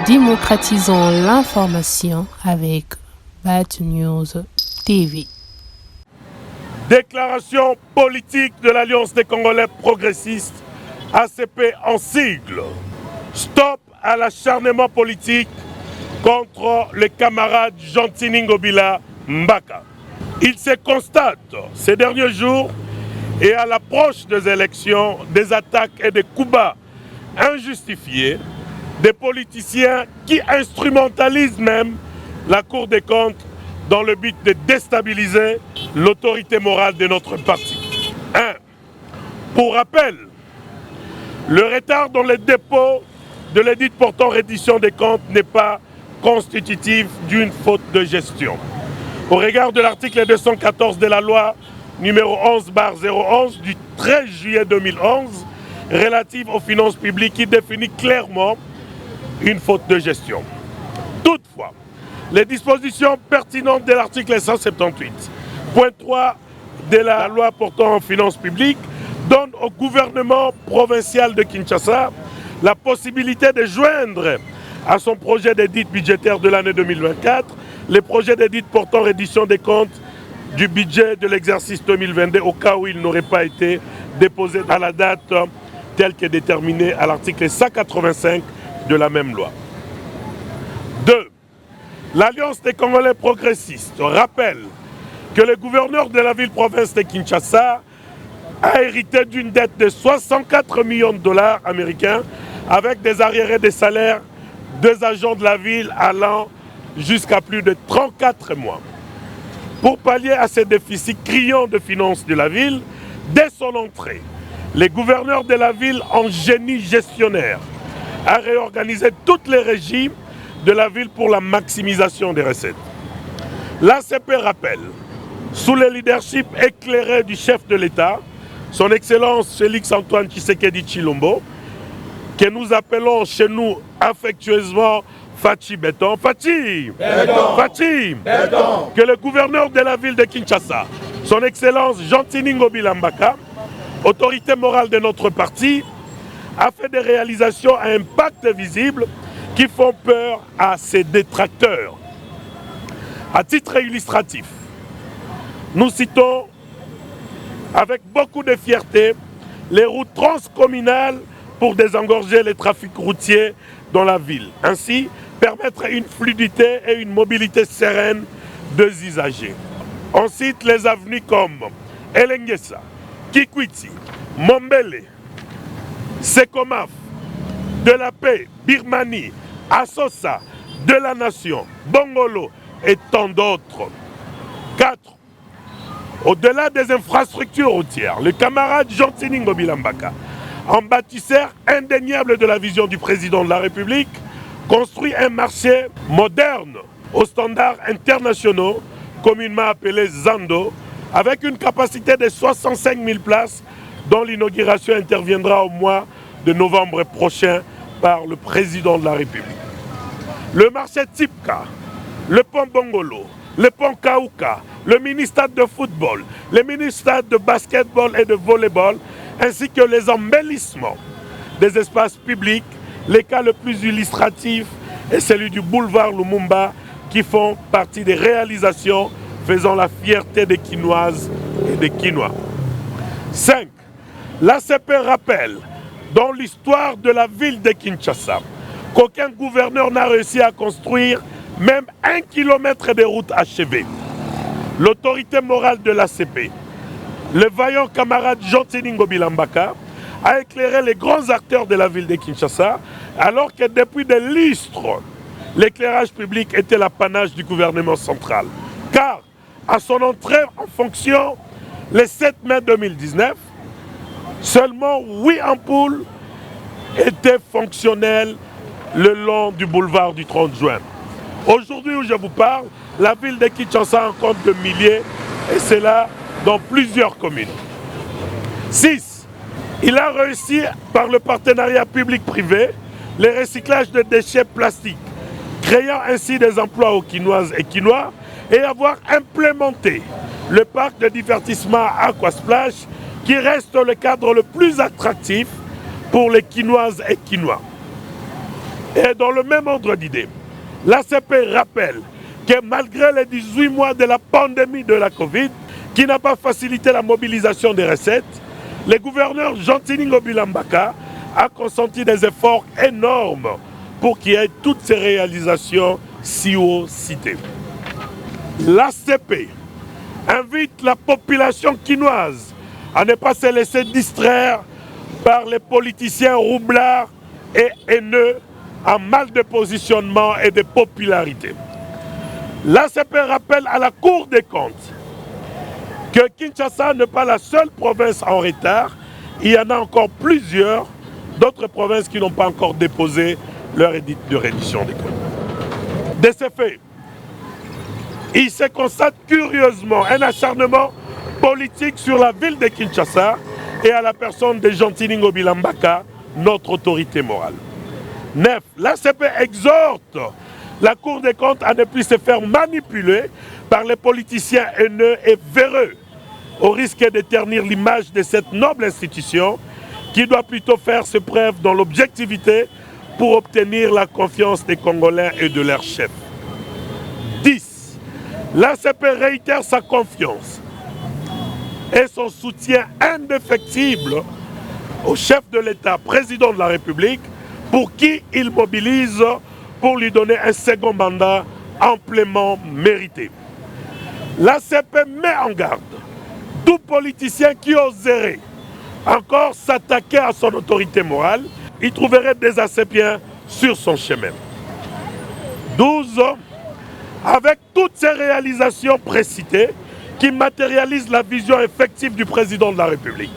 Démocratisons l'information avec Bad News TV. Déclaration politique de l'Alliance des Congolais progressistes, ACP en sigle. Stop à l'acharnement politique contre le camarade Jean-Tini Ngobila Mbaka. Il se constate ces derniers jours et à l'approche des élections, des attaques et des coups bas injustifiés, des politiciens qui instrumentalisent même la Cour des comptes dans le but de déstabiliser l'autorité morale de notre parti. Pour rappel, le retard dans le dépôt de l'édit portant reddition des comptes n'est pas constitutif d'une faute de gestion. Au regard de l'article 214 de la loi numéro 11/011 du 13 juillet 2011 relative aux finances publiques qui définit clairement une faute de gestion. Toutefois, les dispositions pertinentes de l'article 178.3 de la loi portant en finances publiques donnent au gouvernement provincial de Kinshasa la possibilité de joindre à son projet d'édit budgétaire de l'année 2024 les projets d'édit portant reddition des comptes du budget de l'exercice 2022 au cas où il n'aurait pas été déposé à la date telle que déterminée à l'article 185 de la même loi. 2. L'Alliance des Congolais progressistes rappelle que le gouverneur de la ville-province de Kinshasa a hérité d'une dette de 64 millions de dollars américains avec des arriérés de salaire des agents de la ville allant jusqu'à plus de 34 mois. Pour pallier à ces déficits criants de finances de la ville, dès son entrée, les gouverneurs de la ville en génie gestionnaire a réorganisé toutes les régies de la ville pour la maximisation des recettes. L'ACP rappelle, sous le leadership éclairé du chef de l'État, son Excellence Félix-Antoine Tshisekedi Tshilombo, que nous appelons chez nous affectueusement Fachi Béton, Fachi, que le gouverneur de la ville de Kinshasa, son Excellence Jean-Tini Ngobila Mbaka, autorité morale de notre parti, a fait des réalisations à impact visible qui font peur à ses détracteurs. À titre illustratif, nous citons avec beaucoup de fierté les routes transcommunales pour désengorger les trafics routiers dans la ville. Ainsi, permettre une fluidité et une mobilité sereine des usagers. On cite les avenues comme Elengesa, Kikwiti, Mombele, Sekomaf, De la Paix, Birmanie, Assosa, De la Nation, Bongolo et tant d'autres. 4. Au-delà des infrastructures routières, le camarade Jean-Tini Ngobila Mbaka, en bâtisseur indéniable de la vision du président de la République, construit un marché moderne aux standards internationaux, communément appelé Zando, avec une capacité de 65 000 places dont l'inauguration interviendra au mois de novembre prochain par le président de la République. Le marché Tipka, le pont Bongolo, le pont Kaouka, le mini-stade de football, le mini-stade de basketball et de volleyball, ainsi que les embellissements des espaces publics, les cas le plus illustratif est celui du boulevard Lumumba qui font partie des réalisations faisant la fierté des Kinoises et des Kinois. 5. L'ACP rappelle dans l'histoire de la ville de Kinshasa qu'aucun gouverneur n'a réussi à construire même 1 kilomètre de routes achevées. L'autorité morale de l'ACP, le vaillant camarade Jean-Tini Ngobila Mbaka, a éclairé les grands acteurs de la ville de Kinshasa, alors que depuis des lustres, l'éclairage public était l'apanage du gouvernement central. Car, à son entrée en fonction le 7 mai 2019, seulement 8 ampoules étaient fonctionnelles le long du boulevard du 30 juin. Aujourd'hui où je vous parle, la ville de Kinshasa en compte de milliers, et c'est là dans plusieurs communes. 6. Il a réussi, par le partenariat public-privé, le recyclage de déchets plastiques, créant ainsi des emplois aux Kinoises et Kinois, et avoir implémenté le parc de divertissement Aquasplash, qui reste le cadre le plus attractif pour les Kinoises et Kinois. Et dans le même ordre d'idée, l'ACP rappelle que malgré les 18 mois de la pandémie de la Covid, qui n'a pas facilité la mobilisation des recettes, le gouverneur Jean-Tiningo Bilambaka a consenti des efforts énormes pour qu'il y ait toutes ces réalisations si haut citées. L'ACP invite la population quinoise à ne pas se laisser distraire par les politiciens roublards et haineux en mal de positionnement et de popularité. L'ACP rappelle à la Cour des comptes que Kinshasa n'est pas la seule province en retard. Il y en a encore plusieurs d'autres provinces qui n'ont pas encore déposé leur édit de reddition des comptes. De ce fait, il se constate curieusement un acharnement politique sur la ville de Kinshasa et à la personne de Jean-Tiningo Bilambaka, notre autorité morale. 9. L'ACP exhorte la Cour des comptes à ne plus se faire manipuler par les politiciens haineux et véreux, au risque de ternir l'image de cette noble institution qui doit plutôt faire ses preuves dans l'objectivité pour obtenir la confiance des Congolais et de leurs chefs. 10. L'ACP réitère sa confiance et son soutien indéfectible au chef de l'État, président de la République, pour qui il mobilise pour lui donner un second mandat amplement mérité. L'ACP met en garde tout politicien qui oserait encore s'attaquer à son autorité morale. Il trouverait des ACPiens sur son chemin. 12. Avec toutes ces réalisations précitées qui matérialisent la vision effective du président de la République,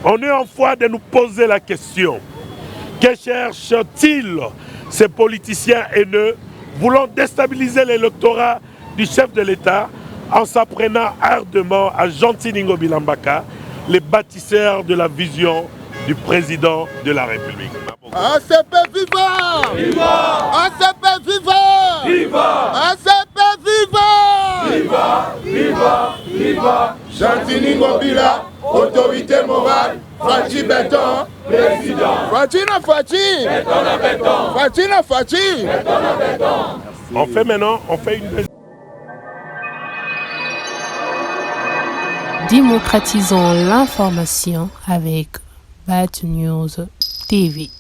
on est en foi de nous poser la question: que cherchent-ils ces politiciens haineux voulant déstabiliser l'électorat du chef de l'État en s'apprenant ardemment à Jean-Tiningo Bilambaka, les bâtisseurs de la vision du président de la République? ACP vivant! Viva! ACP vivant! Viva! ACP vivant! Viva! Viva! Viva! Jean-Tiningo Bila, autorité morale, Fachi Béton, Président! Fatina Fachi! Béton à béton! Fatina Fachi! Béton à béton! On fait une deuxième. Démocratisons l'information avec Bad News TV.